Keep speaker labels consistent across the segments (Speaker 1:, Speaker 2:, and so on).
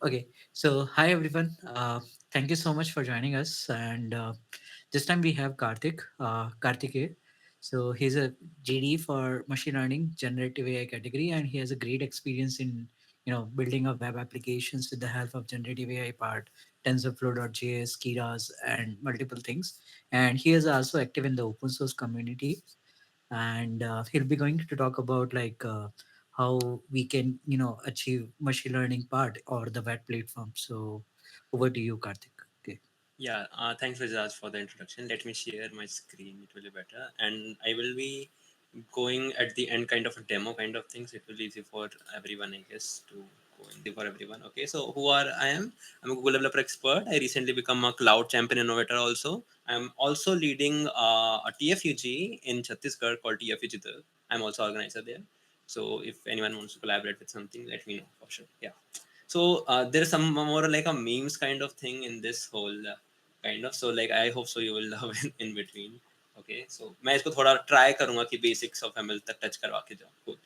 Speaker 1: Okay, so hi everyone. Thank you so much for joining us. And this time we have Karthik. So he's a GD for machine learning, generative AI category, and he has a great experience in building up web applications with the help of generative AI part, TensorFlow.js, Keras, and multiple things. And he is also active in the open source community, and he'll be going to talk about how we can achieve machine learning part or the web platform. So over to you, Karthik. Okay.
Speaker 2: Yeah, thanks Raj for the introduction. Let me share my screen. It will be better, and I will be going at the end, kind of a demo kind of things. It will be easy for everyone, I guess, to go in for everyone. Okay, so who are I am? I'm a Google developer expert. I recently become a cloud champion innovator. Also, I'm also leading a TFUG in Chhattisgarh called TFUG. I'm also organizer there. So if anyone wants to collaborate with something, let me know for sure. Yeah. So there's some more like a memes kind of thing in this whole kind of. So like I hope so you will love in between. Okay, so मैं इसको थोड़ा try करूँगा कि basics of ML तक touch करवा के जाऊँ. Cool.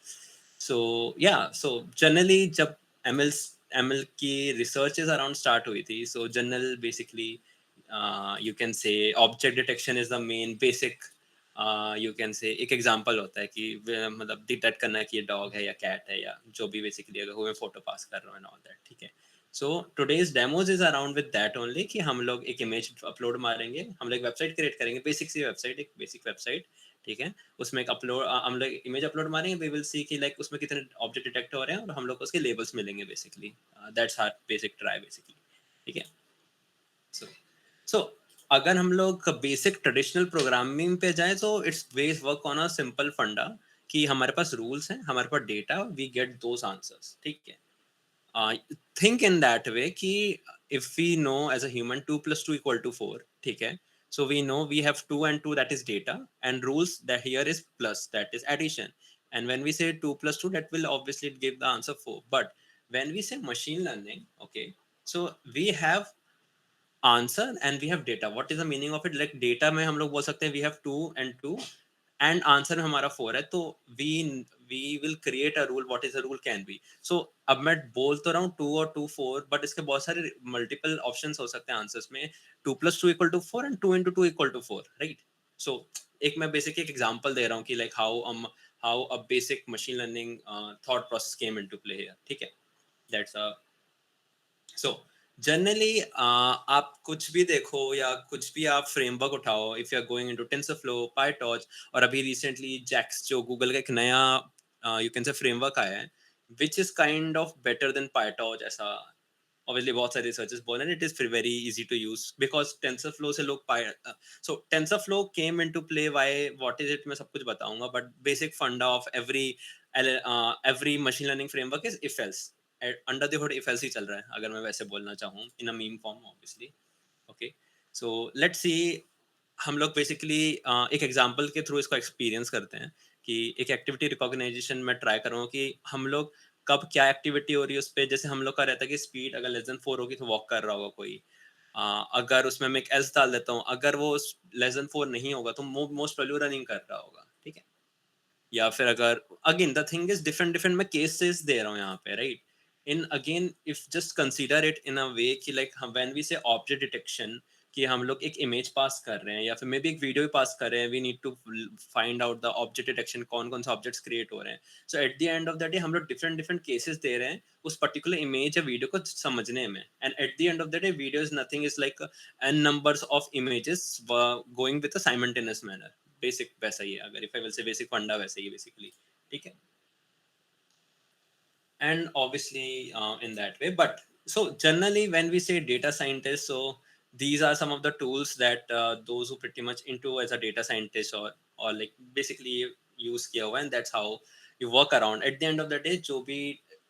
Speaker 2: So yeah, so generally जब ML की researches around start हुई थी, so general basically you can say object detection is the main basic. You can say एक एग्जांपल होता है कि मतलब डिटेक्ट करना है कि ये डॉग है या कैट है या जो भी बेसिकली अगर मैं फोटो पास कर रहा हूँ एंड ऑल दैट. ठीक है. So today's demos is around with that only कि हम लोग एक इमेज अपलोड मारेंगे, हम लोग वेबसाइट क्रिएट करेंगे, बेसिक सी वेबसाइट, एक बेसिक वेबसाइट. ठीक है. उसमें एक अपलोड हम लोग इमेज अपलोड मारेंगे, वी विल सी कि लाइक उसमें कितने ऑब्जेक्ट डिटेक्ट हो रहे हैं और हम लोग को उसके लेबल्स मिलेंगे basically. That's our basic try basically. ठीक है. सो सो अगर हम लोग बेसिक ट्रेडिशनल प्रोग्रामिंग पे जाएं तो it's base work on a simple funda कि हमारे पास रूल्स हैं, हमारे पास data, we get those answers. ठीक है. Think in that way कि if we know as a human 2 plus 2 equal to 4. ठीक है. So we know we have 2 and 2, that is data, and rules that here is plus, that is addition. And when we say 2 plus 2, that will obviously give the answer 4. But when we say machine learning, okay, so we have answer and we have data. What is the meaning of it? Like data में हम लोग बोल सकते हैं we have 2 and 2, and answer में हमारा 4 है, तो we will create a rule. What is the rule can be. So अब मैं बोल तो रहा हूँ 2 और 2 4, but इसके बहुत सारे multiple options हो सकते हैं आंसर्स में. 2 plus 2 equal to 4 and 2 into 2 equal to 4, right? So एक मैं बेसिक एक एग्जांपल दे रहा हूँ कि like how a basic machine learning thought process came into play here. ठीक है. That's a सो जनरली आप कुछ भी देखो या कुछ भी आप फ्रेमवर्क उठाओ, if you are going into TensorFlow, PyTorch, और अभी रिसेंटली जैक्स जो गूगल का एक नया यू कैन से फ्रेमवर्क आया है which is kind of better than PyTorch ऐसा. obviously बहुत सारे रिसर्चर्स बोले it is very easy to use because TensorFlow से लोग सो TensorFlow came into play. Why, what is it, मैं सब कुछ बताऊंगा, but basic funda of every machine learning framework is if else. Under the hood if else ही चल रहा है अगर मैं वैसे बोलना चाहूँ in a meme form obviously. Okay. So let's see. हम लोग बेसिकली एक एग्जांपल के थ्रू इसको एक्सपीरियंस करते हैं कि एक एक्टिविटी रिकॉग्नाइजेशन में ट्राई करूँ कि हम लोग कब क्या एक्टिविटी हो रही है उस पर. जैसे हम लोग का रहता है कि स्पीड अगर लेस देन 4 होगी तो वॉक कर रहा होगा कोई. अगर उसमें मैं एक एल्स डाल देता हूँ, अगर वो लेस देन 4 नहीं होगा तो मोस्ट प्रोबेबली रनिंग कर रहा होगा. ठीक है. या फिर अगर again the thing is different different मैं केसेस दे रहा हूँ यहाँ पे, right. In again if just consider it in a way कि like when we say object detection कि हम लोग एक इमेज पास कर रहे हैं या फिर मे बी एक वीडियो भी पास कर रहे हैं, we need to find out the object detection, कौन कौन से ऑब्जेक्ट्स क्रिएट हो रहे हैं. So at the end of the day हम लोग डिफरेंट डिफरेंट केसेस दे रहे हैं उस पर्टिकुलर इमेज या वीडियो को समझने में. And eight the end of the day video is nothing is like an numbers of images going with a simultaneous manner. Basic वैसा ही है, अगर if I will say basic फंडा वैसा ही है बेसिकली. ठीक है. And obviously in that way, but so generally when we say data scientist, so these are some of the tools that those who pretty much into as a data scientist or like basically use किया हुआ, and that's how you work around. At the end of the day जो भी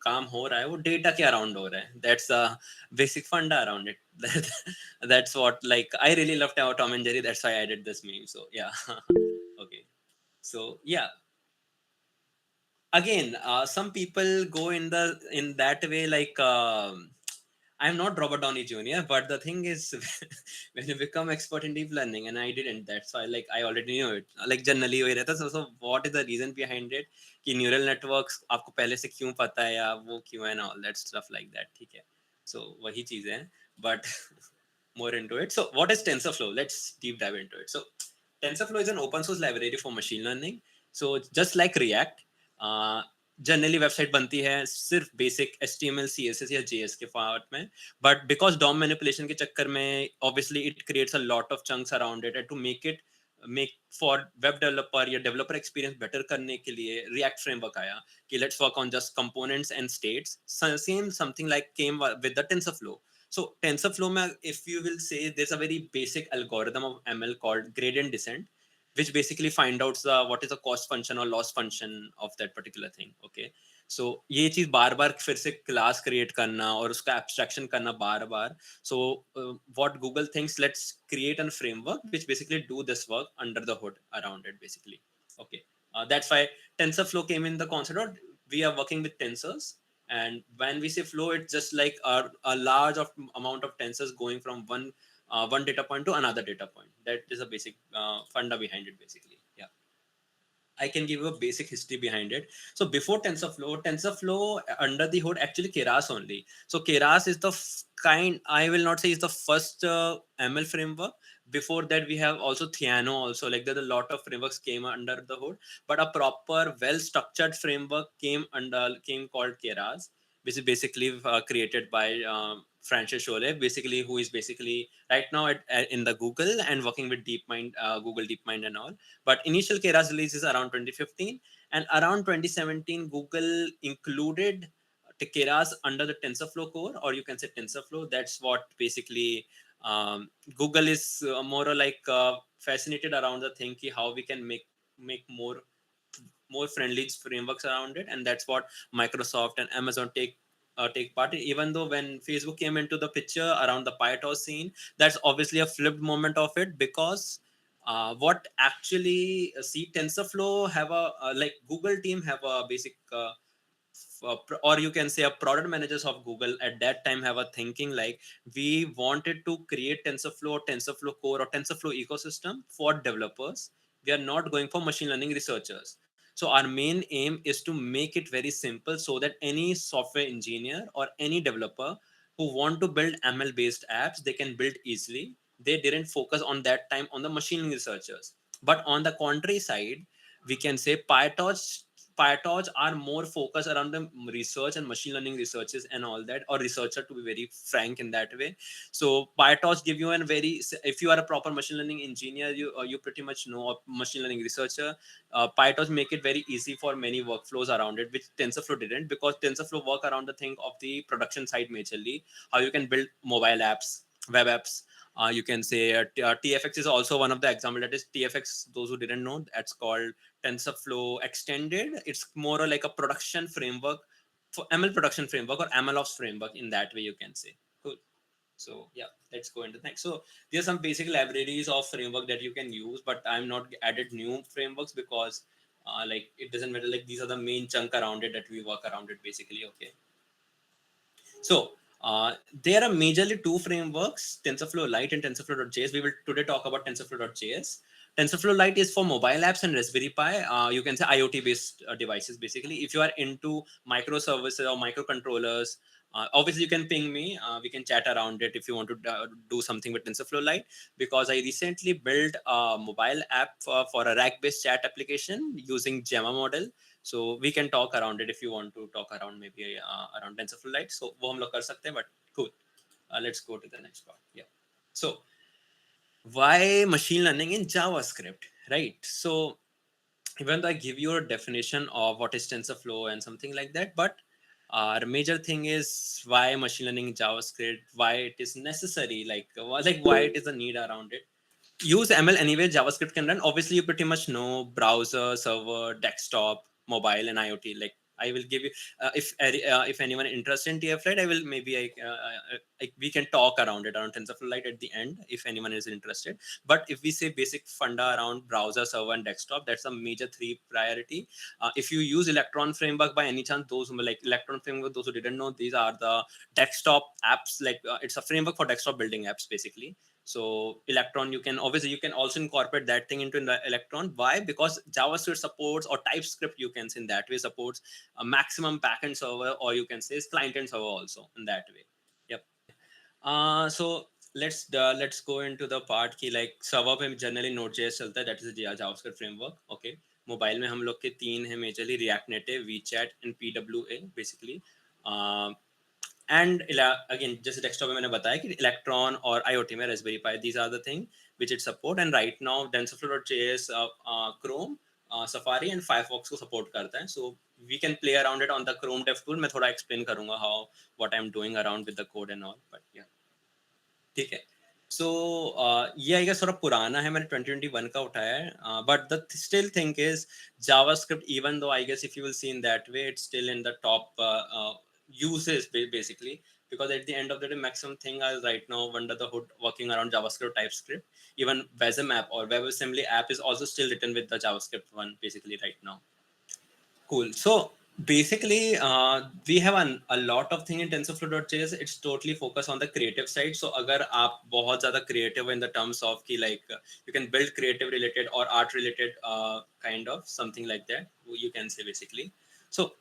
Speaker 2: काम हो रहा है वो data के अराउंड हो रहा है. That's a basic funda around it. That's what, like, I really loved our Tom and Jerry, that's why I did this meme. So yeah. Okay. So yeah, again some people go in that way like I'm not Robert Downey Jr., but the thing is when you become expert in deep learning, and I didn't, that's why like I already knew it, like generally वही रहता. So what is the reason behind it कि neural networks आपको पहले से क्यों पता है या वो क्यों है, and all that stuff like that. ठीक है. So वही चीज है, but more into it. So what is TensorFlow? Let's deep dive into it. So TensorFlow is an open source library for machine learning. So just like React, generally website बनती है सिर्फ basic HTML CSS या JS के format में, but because DOM manipulation के चक्कर में obviously it creates a lot of chunks around it, and to make for web developer या डेवलपर एक्सपीरियंस बेटर करने के लिए रिएक्ट फ्रेमवर्क आया कि let's work on just components and states, same something like came with the TensorFlow. So TensorFlow में if you will say there's a very basic algorithm of ML called gradient descent, which basically find out the what is the cost function or loss function of that particular thing. Okay, so ये चीज बार बार फिर से class create करना और उसका abstraction करना बार बार. So what Google thinks, let's create a framework which basically do this work under the hood around it basically. Okay, that's why TensorFlow came in the concept of we are working with tensors, and when we say flow, it's just like a large of amount of tensors going from one data point to another data point. That is a basic funda behind it basically. Yeah, I can give you a basic history behind it. So before TensorFlow under the hood actually Keras only. So Keras is the kind, I will not say is the first ML framework. Before that we have also Theano also, like there are a lot of frameworks came under the hood, but a proper well structured framework came called Keras, which is basically created by Francis Scholle, basically who is basically right now in the Google and working with DeepMind, Google DeepMind and all. But initial Keras release is around 2015, and around 2017 Google included Keras under the TensorFlow core, or you can say TensorFlow. That's what basically Google is more like fascinated around the thing ki how we can make more friendly frameworks around it, and that's what Microsoft and Amazon take part in. Even though when Facebook came into the picture around the PyTorch scene, that's obviously a flipped moment of it, because what actually see TensorFlow have a like Google team have a basic or you can say a product managers of Google at that time have a thinking like we wanted to create TensorFlow core or TensorFlow ecosystem for developers. We are not going for machine learning researchers. So our main aim is to make it very simple so that any software engineer or any developer who want to build ML based apps, they can build easily. They didn't focus on that time on the machine learning researchers. But on the contrary side, we can say PyTorch are more focused around the research and machine learning researches and all that, or researcher to be very frank in that way. So PyTorch give you a very, if you are a proper machine learning engineer, you pretty much know a machine learning researcher. PyTorch make it very easy for many workflows around it, which TensorFlow didn't, because TensorFlow work around the thing of the production side majorly, how you can build mobile apps, web apps. You can say TFX is also one of the example. That is TFX. Those who didn't know, that's called TensorFlow extended. It's more like a production framework for ML production framework or MLOps framework in that way you can say. Cool. So yeah, let's go into next. So there's some basic libraries of framework that you can use, but I'm not added new frameworks because like it doesn't matter. Like these are the main chunk around it that we work around it basically. Okay. So there are majorly two frameworks, TensorFlow Lite and TensorFlow.js. We will today talk about TensorFlow.js. TensorFlow Lite is for mobile apps and Raspberry Pi. You can say IoT based devices basically. If you are into microservices or microcontrollers, obviously you can ping me. We can chat around it if you want to do something with TensorFlow Lite, because I recently built a mobile app for a rack based chat application using Gemma model. So we can talk around it if you want to talk around maybe around TensorFlow Lite. So वो हम लोग कर सकते हैं, but cool. Let's go to the next part. Yeah. So why machine learning in JavaScript, right? So even though I give you a definition of what is TensorFlow and something like that, but the major thing is why machine learning in JavaScript, why it is necessary, like why it is a need around it. Use ML anywhere JavaScript can run. Obviously, you pretty much know browser, server, desktop, mobile, and IoT. Like I will give you, if anyone interested in TF Lite, I will maybe we can talk around it around TensorFlow Lite at the end if anyone is interested. But if we say basic funda around browser, server, and desktop, that's a major three priority. If you use Electron framework by any chance, those who like Electron framework, those who didn't know, these are the desktop apps. Like it's a framework for desktop building apps basically. So Electron, you can also incorporate that thing into the Electron. Why? Because JavaScript supports, or TypeScript you can say in that way supports a maximum backend server, or you can say client end server also in that way. Yep. So let's go into the part की like server पे generally Node.js चलता है, that is the JavaScript framework. Okay, mobile में हम लोग के तीन है majorly React Native, WeChat and PWA basically. And again जैसे desktop में मैंने बताया कि Electron और IoT में Raspberry Pi, these are the thing which it support. And right now TensorFlow.js, Chrome, Safari and Firefox को support करता है. So we can play around it on the Chrome Dev Tool. मैं थोड़ा explain करूँगा how what I'm doing around with the code and all. But yeah, ठीक है. सो ये I guess थोड़ा पुराना है, मैंने 2021 का उठाया है, but the still think is JavaScript, even though I guess if you will see in that way, it's still in the top uses basically, because at the end of the day maximum thing is right now under the hood working around JavaScript, TypeScript. Even WebM app or WebAssembly app is also still written with the JavaScript one basically right now. Cool. So basically, we have a lot of thing in TensorFlow.js. It's totally focused on the creative side. So अगर आप बहुत ज़्यादा creative in the terms of कि like you can build creative related or art related kind of something like that, you can say basically. So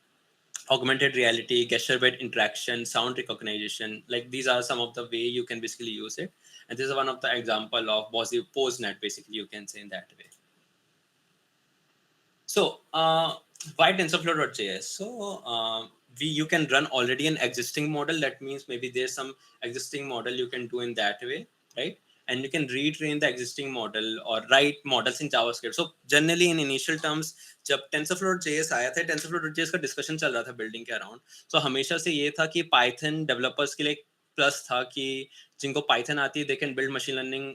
Speaker 2: augmented reality, gesture based interaction, sound recognition, like these are some of the way you can basically use it. And this is one of the example of PoseNet basically, you can say in that way. So, why TensorFlow.js? So, you can run already an existing model. That means maybe there's some existing model you can do in that way, right? And you can retrain the existing model or write models in JavaScript. So, generally in initial terms, जब TensorFlow.js आया था, TensorFlow.js का discussion चल रहा था building के around. So, हमेशा से ये था कि Python developers के लिए प्लस था कि जिनको पाइथन आती है, they can build machine learning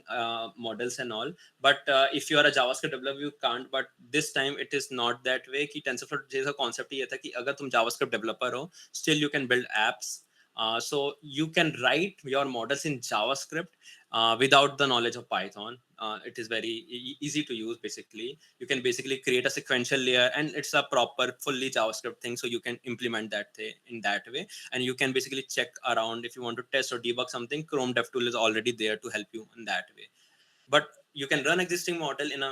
Speaker 2: models and all. But if you are a JavaScript developer you can't. But this time it is not that way कि टेंसरफ्लो जैसा कॉन्सेप्ट ये था कि अगर तुम जावास्क्रिप्ट डेवलपर हो, still you can build apps. So you can write your models in JavaScript without the knowledge of Python. It is very easy to use basically. You can basically create a sequential layer and it's a proper fully JavaScript thing, so you can implement that in that way. And you can basically check around if you want to test or debug something. Chrome DevTool is already there to help you in that way. But you can run existing model in a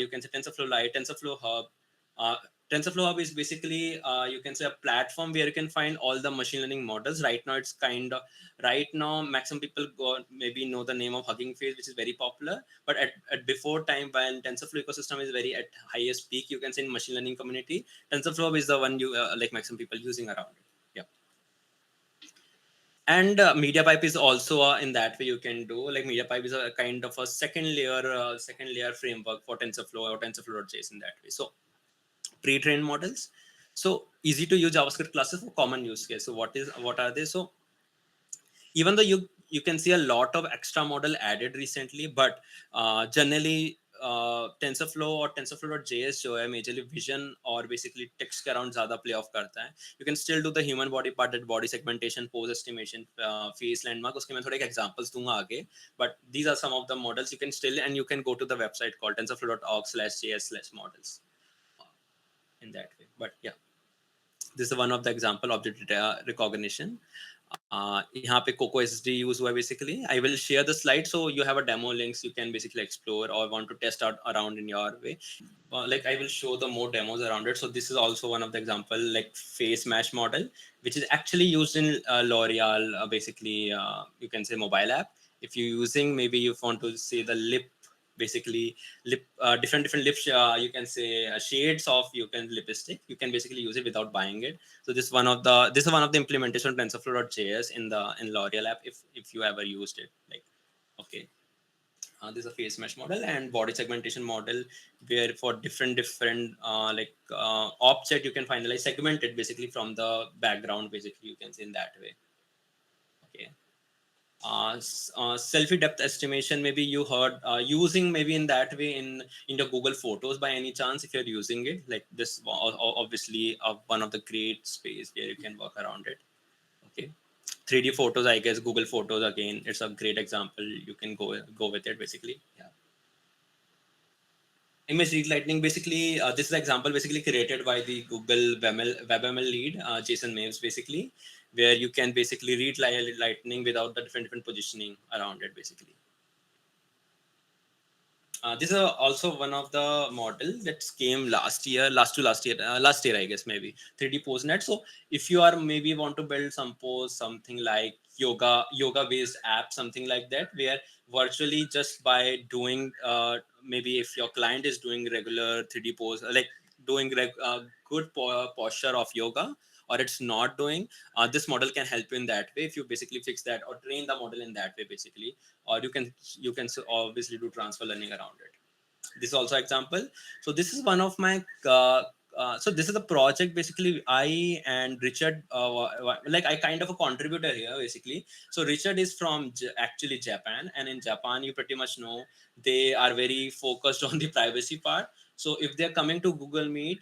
Speaker 2: you can say TensorFlow Lite, TensorFlow Hub. uh, TensorFlow Hub is basically you can say a platform where you can find all the machine learning models. Right now it's kind of, right now maximum people go maybe know the name of Hugging Face, which is very popular. But at before time when TensorFlow ecosystem is very at highest peak, you can say in machine learning community, TensorFlow is the one you like maximum people using around it. Yeah. And MediaPipe is also in that way you can do, like MediaPipe is a kind of a second layer framework for TensorFlow or TensorFlow.js in that way. So pre-trained models, so easy to use JavaScript classes for common use case. So what are they? So even though you can see a lot of extra model added recently, but generally TensorFlow or TensorFlow.js जो है majorly vision और basically text के around ज़्यादा play off करता है. You can still do the human body part, that body segmentation, pose estimation, face landmark. उसके मैं थोड़े examples दूंगा आगे. But these are some of the models you can still, and you can go to the website called tensorflow.org/js/models in that way. But yeah, this is one of the example object data recognition. यहाँ पे Coco SSD use हुआ है basically. I will share the slide so you have a demo links you can basically explore or want to test out around in your way. Like I will show the more demos around it. So this is also one of the example, like face mesh model, which is actually used in L'Oreal, basically you can say mobile app. If you're using, maybe you want to see the lip, basically lip different lip you can say shades of you can lipstick, you can basically use it without buying it. So this is one of the implementation of TensorFlow.js in L'Oreal app, if you ever used it. Like, okay, this is a face mesh model and body segmentation model, where for different like object you can finalize segment it basically from the background, basically you can say in that way. Okay. Selfie depth estimation, maybe you heard using maybe in that way in the Google Photos by any chance, if you're using it. Like this obviously one of the great space where you can work around it. Okay, 3D photos, I guess Google Photos again, it's a great example, you can go with it basically. Yeah. Image read lightning, basically this is an example basically created by the Google WebML lead Jason Maves basically, where you can basically read lightning without the different positioning around it basically. This is also one of the model that came last year, I guess, maybe 3D postnet. So if you are maybe want to build some post, something like yoga based app, something like that, where virtually just by doing maybe if your client is doing regular 3D pose, like doing good posture of yoga, or it's not doing, this model can help you in that way if you basically fix that or train the model in that way basically. Or you can obviously do transfer learning around it. This is also example. So this is one of my so this is a project basically I and Richard, like I kind of a contributor here basically. So Richard is from actually Japan, and in Japan you pretty much know they are very focused on the privacy part. So if they're coming to Google Meet,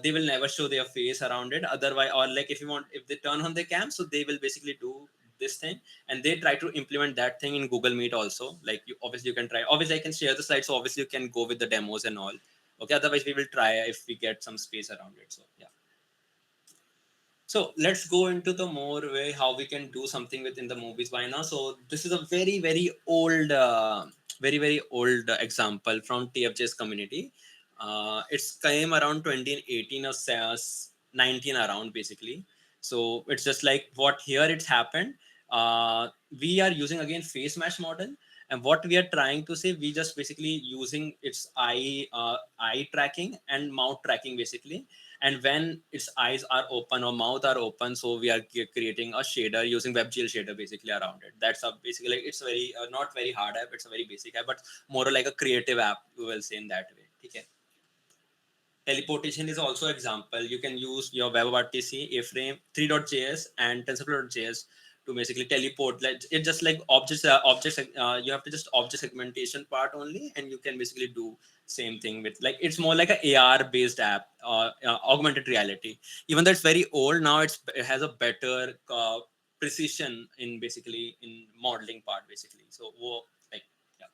Speaker 2: they will never show their face around it otherwise, or like if they turn on the cam, so they will basically do this thing, and they try to implement that thing in Google Meet also. Like obviously you can try, obviously I can share the slide, so obviously you can go with the demos and all. Okay, otherwise we will try if we get some space around it. So yeah, so let's go into the more way how we can do something within the movies by now. So this is a very old, very old example from TFJ's community. It's came around 2018 or 19 around basically. So it's just like what here it's happened. We are using again face mesh model, and what we are trying to say, we just basically using its eye tracking and mouth tracking basically. And when its eyes are open or mouth are open, so we are creating a shader using WebGL shader basically around it. That's a basically, like, it's very not very hard app, it's a very basic app, but more like a creative app, we will say in that way. Okay. Teleportation is also example. You can use your WebRTC, A-frame, 3.js and TensorFlow.js to basically teleport. Like it's just like objects. You have to just object segmentation part only, and you can basically do same thing with, like, it's more like a AR based app, augmented reality. Even though it's very old now, it has a better precision in basically in modeling part basically. So like, yeah.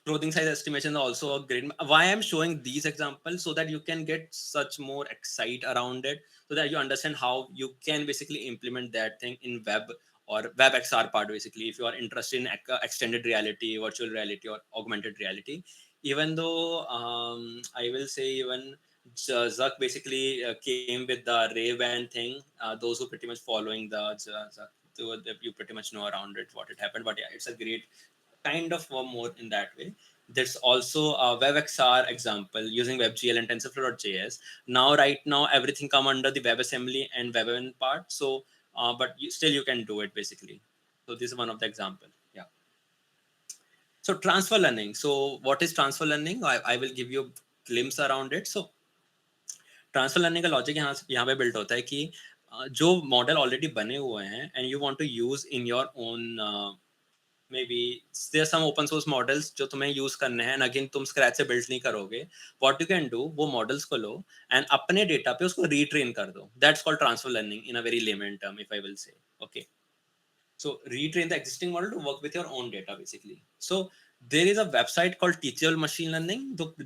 Speaker 2: Clothing size estimation is also a great. Why I'm showing these examples, so that you can get such more excite around it, so that you understand how you can basically implement that thing in web or web XR part basically, if you are interested in extended reality, virtual reality, or augmented reality. Even though I will say, even Zuck basically came with the Ray-Ban thing. Those who pretty much following the Zuck, you pretty much know around it what it happened. But yeah, it's a great kind of more in that way. There's also a WebXR example using WebGL and TensorFlow.js. Now, right now, everything come under the WebAssembly and WebM part. So, but still you can do it basically. So this is one of the example. Yeah. So transfer learning. So what is transfer learning? I will give you a glimpse around it. So transfer learning का logic यहाँ पे built होता है कि जो model already बने हुए हैं and you want to use in your own, maybe there some open source models जो तुम्हें यूज करने हैं, अगेन तुम स्क्रैच से बिल्ड नहीं करोगे. व्हाट यू कैन डू, वो मॉडल्स को लो एंड अपने डेटा पे उसको रीट्रेन कर दो. That's called transfer learning in a very lemon term, if I will say. Okay. So retrain the existing model to work with your own data basically. So there is a website called Teachable Machine Learning.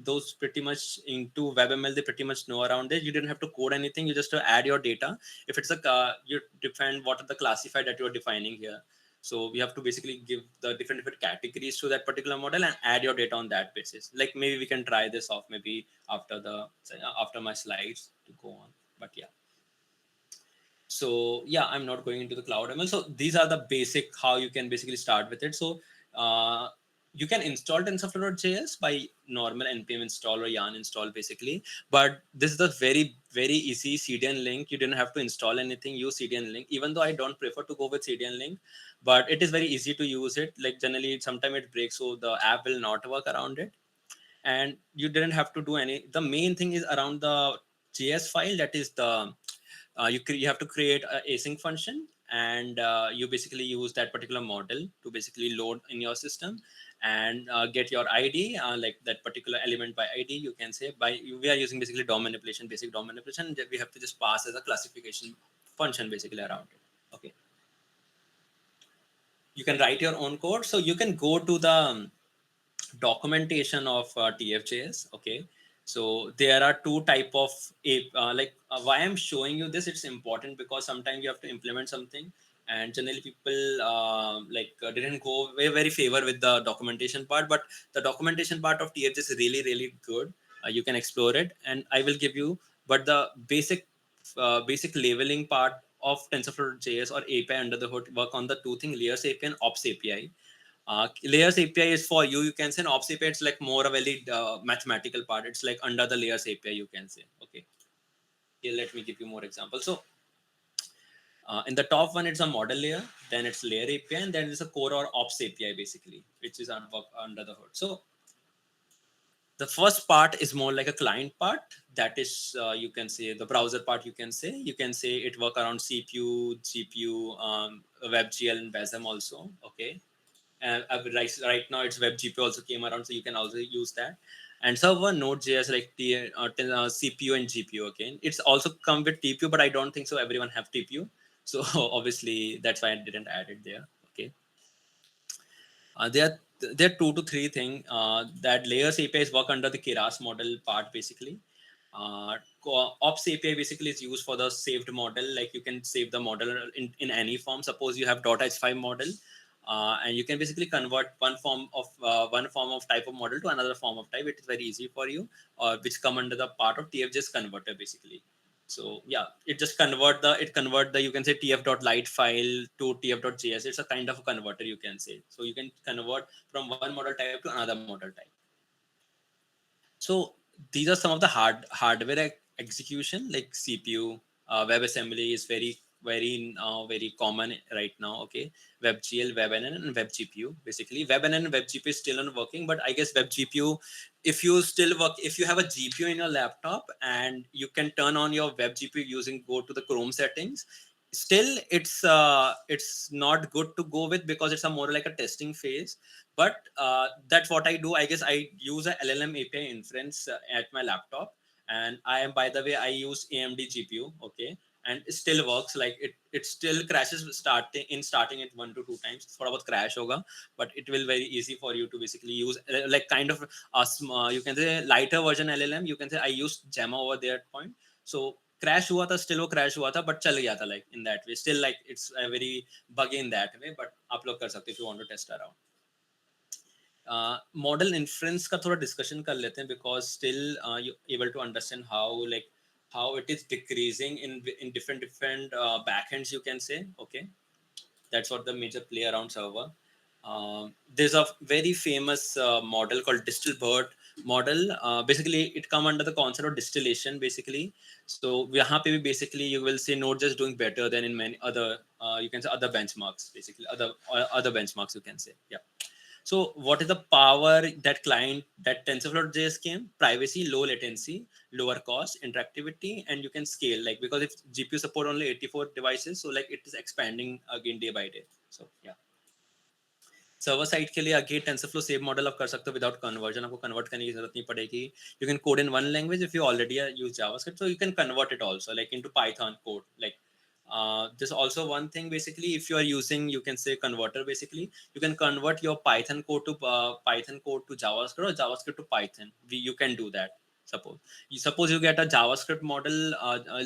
Speaker 2: Those pretty much into WebML, they pretty much know around it. You didn't have to code anything. You just add your data. If it's a you define what are the classified that you are defining here. So we have to basically give the different categories to that particular model and add your data on that basis. Like maybe we can try this off maybe after my slides to go on. But yeah. So yeah, I'm not going into the cloud ML. So these are the basic how you can basically start with it. So uh, you can install TensorFlow.js by normal npm install or yarn install basically. But this is the very easy CDN link. You didn't have to install anything. Use CDN link. Even though I don't prefer to go with CDN link, but it is very easy to use it. Like generally, sometimes it breaks, so the app will not work around it. And you didn't have to do any. The main thing is around the JS file. That is the you have to create a async function, and you basically use that particular model to basically load in your system and get your ID, like that particular element by ID. You can say by we are using basically DOM manipulation, basic DOM manipulation. That we have to just pass as a classification function basically around it. Okay. You can write your own code, so you can go to the documentation of TFJS. Okay, so there are two type of why I'm showing you this, it's important because sometimes you have to implement something and generally people didn't go very, very favor with the documentation part, but the documentation part of TFS is really, really good. You can explore it, and I will give you, but the basic labeling part of TensorFlow.js or API under the hood work on the two things: layers API and ops API. Layers API is for you can say, and ops API it's like more a very mathematical part. It's like under the layers API, you can say. Okay, here let me give you more examples. So in the top one, it's a model layer, then it's layer API, and then it's a core or ops API basically, which is under the hood. So the first part is more like a client part. That is, you can say the browser part. You can say it work around CPU, GPU, WebGL, and WASM also. Okay, right now it's WebGPU also came around, so you can also use that. And server Node.js like CPU and GPU. Okay, it's also come with TPU, but I don't think so. Everyone have TPU, so obviously that's why I didn't add it there. Okay, there are two to three things that layers APIs work under the Keras model part basically. Ops API basically is used for the saved model. Like you can save the model in any form. Suppose you have .h5 model, and you can basically convert one form of type of model to another form of type. It is very easy for you, which come under the part of TFJS converter basically. So yeah, it convert the you can say tf.lite file to tf.js. It's a kind of a converter, you can say. So you can convert from one model type to another model type. So these are some of the hardware execution like CPU. WebAssembly is very common right now. Okay, WebGL, WebNN, and WebGPU. Basically, WebNN and WebGPU is still on working, but I guess WebGPU, if you have a GPU in your laptop and you can turn on your WebGPU using go to the Chrome settings. Still, it's not good to go with because it's a more like a testing phase, but that's what I do. I guess I use a LLM API inference at my laptop, and I am, by the way, I use AMD GPU. Okay, and it still works. Like it still crashes starting it 1 to 2 times. थोड़ा बहुत crash होगा, but it will very easy for you to basically use like kind of you can say lighter version LLM. You can say I used Gemma over there at point. So crash हुआ था, still वो crash हुआ था, but चल गया था like in that way. Still like it's a very buggy in that way, but आप लोग कर सकते if you want to test around. Model inference का थोड़ा डिस्कशन कर लेते हैं because still you able to understand how like how it is decreasing in different backends, you can say. Okay, that's what the major play around server. There's a very famous model called Distilbert model. Basically it come under the concept of distillation basically. So yahan pe bhi basically you will say Node.js doing better than in many other you can say other benchmarks, basically other benchmarks, you can say. Yeah. So what is the power that TensorFlow.js came? Privacy, low latency, lower cost, interactivity, and you can scale. Like because if GPU support only 84 devices, so like it is expanding again day by day. So yeah. Server side के लिए again TensorFlow save model आप कर सकते हो without conversion. आपको convert करने की जरूरत नहीं पड़ेगी. You can code in one language if you already use JavaScript, so you can convert it also like into Python code. Like there's also one thing basically, if you are using you can say converter, basically you can convert your Python code to JavaScript or JavaScript to Python. You can do that. Suppose you get a JavaScript model,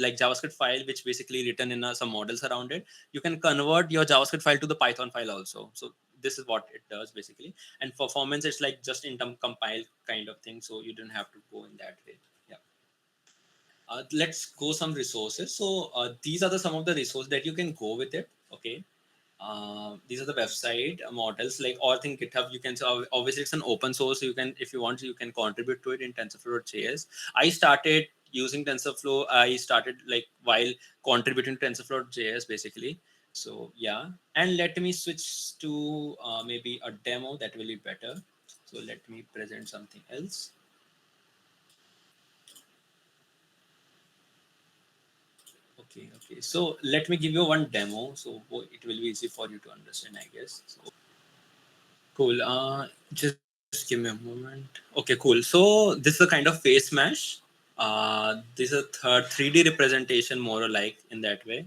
Speaker 2: like JavaScript file which basically written in some models around it. You can convert your JavaScript file to the Python file also. So this is what it does basically. And performance, it's like just in term compile kind of thing, so you don't have to go in that way. Yeah. Let's go some resources. So these are some of the resources that you can go with it. Okay. These are the website models, like all thing GitHub. You can, so obviously it's an open source, so you can, if you want, you can contribute to it in TensorFlow.js. I started using TensorFlow. I started like while contributing to TensorFlow.js basically. So yeah, and let me switch to maybe a demo that will be better. So let me present something else. Okay. So let me give you one demo. So it will be easy for you to understand, I guess. So cool. Just give me a moment. Okay, cool. So this is a kind of face mesh. This is a 3D representation, more or like in that way,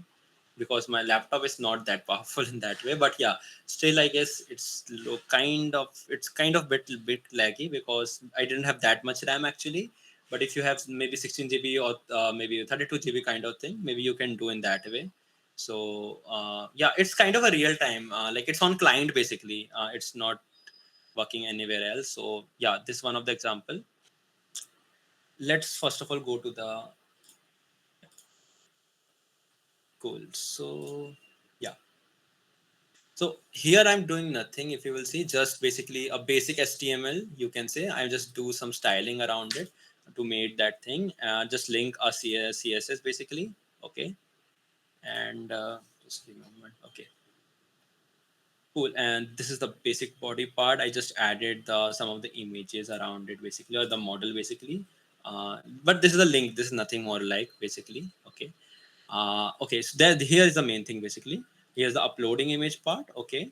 Speaker 2: because my laptop is not that powerful in that way. But yeah, still I guess it's kind of bit laggy because I didn't have that much RAM actually. But if you have maybe 16 GB or maybe 32 GB kind of thing, maybe you can do in that way. So yeah, it's kind of a real time, like it's on client basically. It's not working anywhere else. So yeah, this is one of the example. Let's first of all go to the cool. So yeah, so here I'm doing nothing. If you will see, just basically a basic HTML, you can say. I just do some styling around it to make that thing. Just link a CSS basically. Okay, and just give me a moment. Okay, cool. And this is the basic body part. I just added the some of the images around it basically, or the model basically. But this is a link. This is nothing more like basically. Okay. Okay. So there, here is the main thing basically. Here's the uploading image part. Okay.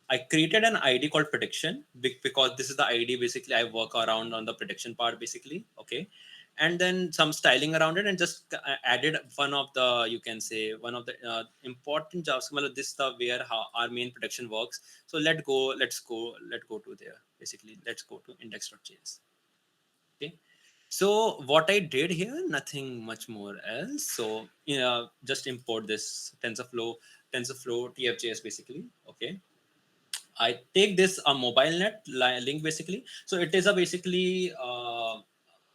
Speaker 2: I created an ID called prediction because this is the ID basically I work around on the prediction part basically. Okay. And then some styling around it, and just added one of the, you can say, one of the important JavaScript. Well, this is the where how our main prediction works. So let's go to there basically. Let's go to index.js. Okay. So what I did here, nothing much more else. So just import this TensorFlow TFJS basically. Okay. I take this a mobile net link basically. So it is a basically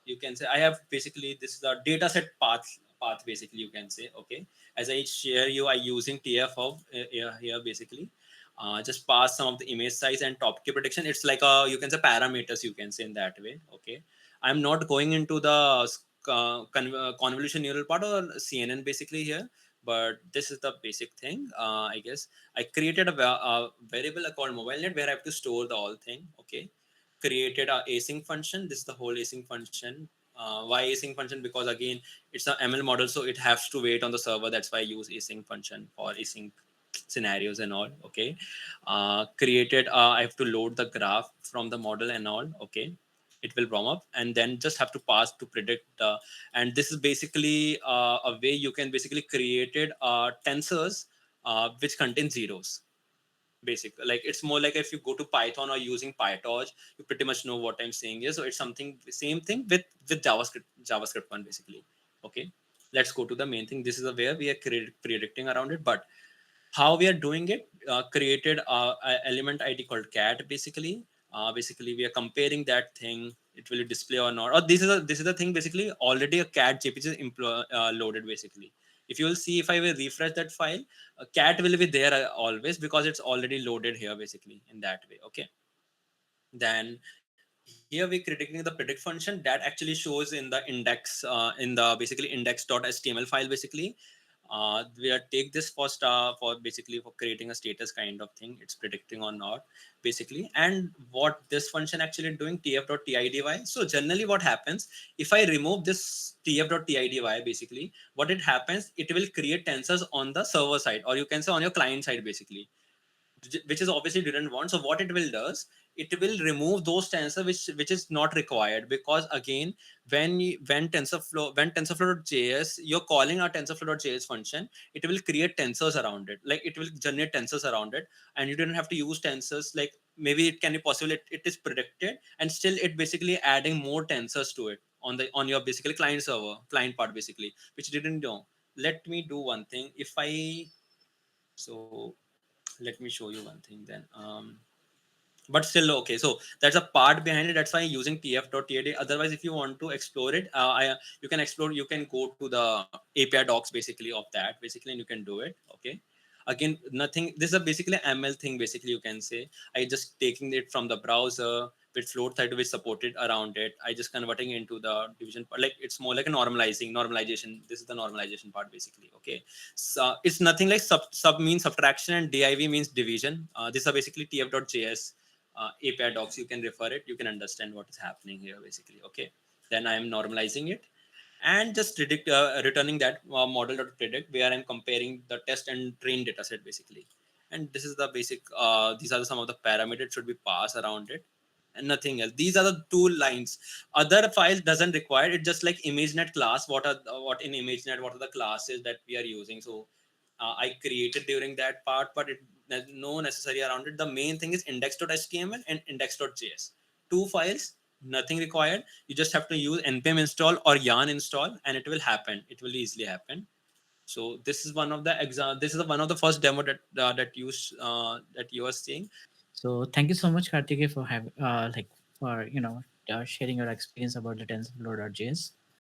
Speaker 2: you can say I have basically this is the data set path basically, you can say. Okay, as I share you, I using TF of here basically. Just pass some of the image size and top key prediction. It's like a, you can say, parameters, you can say in that way. Okay, I'm not going into the convolution neural part or CNN basically here, but this is the basic thing. I guess I created a variable called mobile net where I have to store the whole thing. Okay, created a async function. This is the whole async function. Why async function? Because again, it's a ML model, so it has to wait on the server. That's why I use async function for async scenarios and all. Okay, created. I have to load the graph from the model and all. Okay, it will warm up, and then just have to pass to predict. And this is basically a way you can basically created tensors which contain zeros. Basic, like it's more like if you go to Python or using PyTorch, you pretty much know what I'm saying here. So it's something same thing with JavaScript one basically. Okay, let's go to the main thing. This is where we are predicting around it, but how we are doing it, created a element ID called cat basically. Basically we are comparing that thing, it will display or not, or this is the thing basically. Already a cat jpg is loaded basically. If you will see, if I will refresh that file, a cat will be there always, because it's already loaded here basically in that way. Okay, then here we're predicting the predict function that actually shows in the index, in the basically index.html file basically. We are take this for basically for creating a status kind of thing, it's predicting or not basically. And what this function actually doing, tf.tidy. So generally what happens, if I remove this tf.tidy basically, what it happens, it will create tensors on the server side, or you can say on your client side basically, which is obviously didn't want. So what it will does, it will remove those tensor which is not required, because again, when TensorFlow.js, you're calling a TensorFlow.js function, it will create tensors around it, like it will generate tensors around it, and you don't have to use tensors. Like maybe it can be possible, it is predicted, and still it basically adding more tensors to it on your basically client part basically, which didn't know. Let me do one thing. If I, so let me show you one thing then. But still, okay, so that's a part behind it. That's why I'm using tf.tad. Otherwise, if you want to explore it, you can explore, you can go to the API docs basically of that basically, and you can do it. Okay, again, nothing, this is a basically ML thing basically, you can say. I just taking it from the browser with float thread which supported around it, I just converting into the division part. Like it's more like a normalization. This is the normalization part basically. Okay, so it's nothing like sub means subtraction and div means division. These are basically tf.js API docs. You can refer it. You can understand what is happening here basically. Okay, then I am normalizing it and just returning that model.predict, where I'm comparing the test and train data set basically. And this is the basic, these are some of the parameters should be passed around it, and nothing else. These are the two lines. Other file doesn't require it, just like ImageNet class. What in ImageNet, what are the classes that we are using? So I created during that part, but it no necessary around it. The main thing is index.html and index.js. Two files, nothing required. You just have to use npm install or yarn install, and it will happen. It will easily happen. So this is one of the this is one of the first demo that you are seeing.
Speaker 1: So thank you so much, Kartike, for having for sharing your experience about the TensorFlow.js.